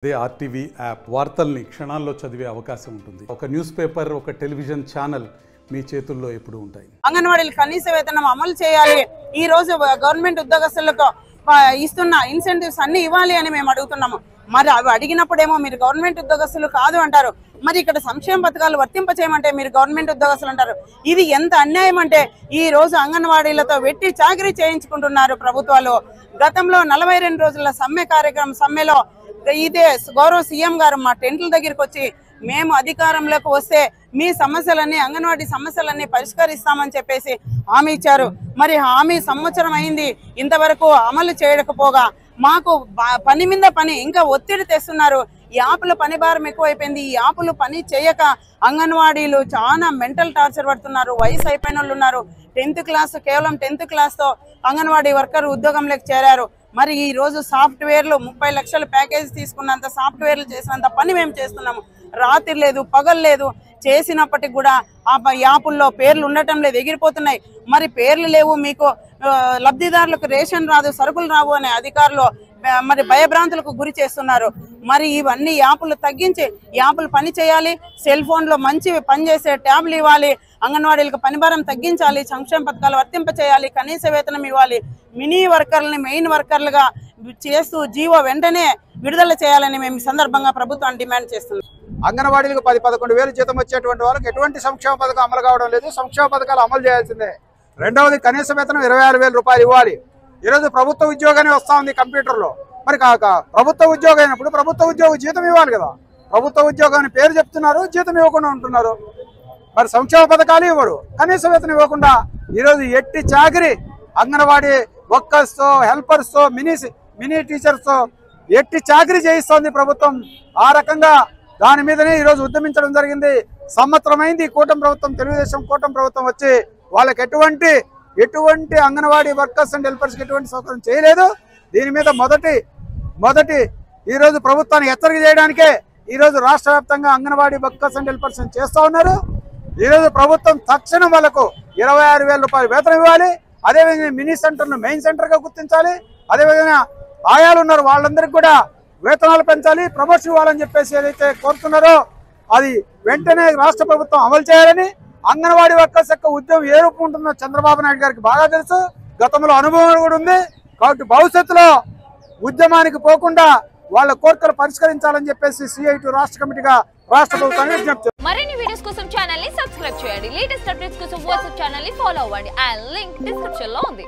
అదే RTV app వార్తల్ని క్షణాల్లో చదివే అవకాశం ఉంటుంది. ఒక న్యూస్ పేపర్, ఒక టెలివిజన్ ఛానల్ మీ చేతుల్లో ఎప్పుడు ఉంటాయి. అంగన్వాడీలు కనీస వేతనం అమలు చేయాలి. ఈ రోజు గవర్నమెంట్ ఉద్యోగస్తులకు ఇస్తున్న ఇన్సెంటివ్స్ అన్ని ఇవ్వాలి అని మేము అడుగుతున్నాము. మరి అవి అడిగినప్పుడేమో మీరు గవర్నమెంట్ ఉద్యోగస్తులు కాదు అంటారు. మరి ఇక్కడ సంక్షేమ పథకాలు వర్తింపచేయమంటే మీరు గవర్నమెంట్ ఉద్యోగస్తులు అంటారు. ఇది ఎంత అన్యాయం అంటే ఈ రోజు అంగన్వాడీలతో వెట్టి చాకరీ చేయించుకుంటున్నారు ప్రభుత్వాలు. గతంలో 42 రోజుల సమ్మెలో ఇదే గౌరవ సీఎం గారు మా టెంట్ల దగ్గరికి వచ్చి మేము అధికారంలోకి వస్తే మీ సమస్యలన్నీ అంగన్వాడీ సమస్యలన్నీ పరిష్కరిస్తామని చెప్పేసి హామీ ఇచ్చారు. మరి హామీ సంవత్సరం అయింది, ఇంతవరకు అమలు చేయకపోగా మాకు పని మీద పని ఇంకా ఒత్తిడి తెస్తున్నారు. ఈ యాప్ల పని భారం ఎక్కువైపోయింది. ఈ యాప్లు పని చేయక అంగన్వాడీలు చాలా మెంటల్ టార్చర్ పడుతున్నారు. వయసు అయిపోయిన వాళ్ళు ఉన్నారు. 10th క్లాస్ కేవలం 10th క్లాస్తో అంగన్వాడీ వర్కర్ ఉద్యోగంలోకి చేరారు. మరి ఈ రోజు సాఫ్ట్వేర్లు 30 లక్షల ప్యాకేజ్ తీసుకున్నంత సాఫ్ట్వేర్లు చేసినంత పని మేము చేస్తున్నాము. రాత్రి లేదు, పగలు లేదు. చేసినప్పటికి కూడా ఆ యాపుల్లో పేర్లు ఉండటం లేదు, ఎగిరిపోతున్నాయి. మరి పేర్లు లేవు, మీకు లబ్ధిదారులకు రేషన్ రాదు, సరుకులు రావు అనే అధికారులు మరి భయభ్రాంతులకు గురి చేస్తున్నారు. మరి ఇవన్నీ యాపులు తగ్గించి యాపులు పని చేయాలి. సెల్ ఫోన్లో మంచి పనిచేసే ట్యాబ్లు ఇవ్వాలి. అంగన్వాడీలకు పనిభారం తగ్గించాలి. సంక్షేమ పథకాలు వర్తింప చేయాలి. కనీస వేతనం ఇవ్వాలి. మినీ వర్కర్లని మెయిన్ వర్కర్లుగా చేస్తూ జీవో వెంటనే విడుదల చేయాలని మేము సందర్భంగా ప్రభుత్వాన్ని డిమాండ్ చేస్తున్నాం. అంగన్వాడీలకు 10-11 వేలు జీతం వచ్చేటువంటి వాళ్ళకి ఎటువంటి సంక్షేమ పథకం అమలు కావడం లేదు. సంక్షేమ పథకాలు అమలు చేయాల్సిందే. రెండవది, కనీస వేతనం 26,000 రూపాయలు ఇవ్వాలి. ఈరోజు ప్రభుత్వ ఉద్యోగాన్ని వస్తూ ఉంది కంప్యూటర్లో. మరి ప్రభుత్వ ఉద్యోగం అయినప్పుడు ప్రభుత్వ ఉద్యోగ జీతం ఇవ్వాలి కదా. ప్రభుత్వ ఉద్యోగాన్ని పేరు చెప్తున్నారు, జీతం ఇవ్వకుండా ఉంటున్నారు. మరి సంక్షేమ పథకాలు ఇవ్వరు, కనీస వేతనం ఇవ్వకుండా ఈరోజు ఎట్టి చాకరీ అంగన్వాడీ వర్కర్స్తో, హెల్పర్స్తో, మినీ టీచర్స్తో ఎట్టి చాకరీ చేయిస్తోంది ప్రభుత్వం. ఆ రకంగా దాని మీదనే ఈరోజు ఉద్యమించడం జరిగింది. సంవత్సరమైంది కూటమి ప్రభుత్వం, తెలుగుదేశం కూటమి ప్రభుత్వం వచ్చి వాళ్ళకి ఎటువంటి అంగన్వాడీ వర్కర్స్ అండ్ హెల్పర్స్కి ఎటువంటి సౌకర్యం చేయలేదు. దీని మీద మొదటి ఈరోజు ప్రభుత్వాన్ని హెచ్చరిక చేయడానికే ఈరోజు రాష్ట్ర వ్యాప్తంగా అంగన్వాడీ వర్కర్స్ అండ్ హెల్పర్స్ చేస్తూ ఉన్నారు. ఈరోజు ప్రభుత్వం తక్షణం వాళ్ళకు 26,000 రూపాయలు వేతనం ఇవ్వాలి. అదేవిధంగా మినీ సెంటర్ను మెయిన్ సెంటర్గా గుర్తించాలి. అదేవిధంగా ఆయాలు ఉన్నారు, వాళ్ళందరికీ కూడా వేతనాలు పెంచాలి, ప్రమోషన్ ఇవ్వాలని చెప్పేసి ఏదైతే కోరుతున్నారో అది వెంటనే రాష్ట్ర ప్రభుత్వం అమలు చేయాలని. అంగన్వాడీ వర్కర్స్ యొక్క ఉద్యమం ఏ రూపం ఉంటుందో చంద్రబాబు నాయుడు గారికి బాగా తెలుసు, గతంలో అనుభవం కూడా ఉంది. కాబట్టి భవిష్యత్తులో ఉద్యమానికి పోకుండా వాళ్ళ కోరికలు పరిష్కరించాలని చెప్పేసి CI2 రాష్ట్ర కమిటీగా రాష్ట్ర ప్రభుత్వాన్ని విజ్ఞప్తి. మరిన్ని వీడియోస్ కోసం ఛానల్ ని సబ్స్క్రైబ్ చేయండి. లేటెస్ట్ అప్డేట్స్ కోసం వాట్సాప్ ఛానల్ ని ఫాలో అవ్వండి. ఆ లింక్ డిస్క్రిప్షన్ లో ఉంది.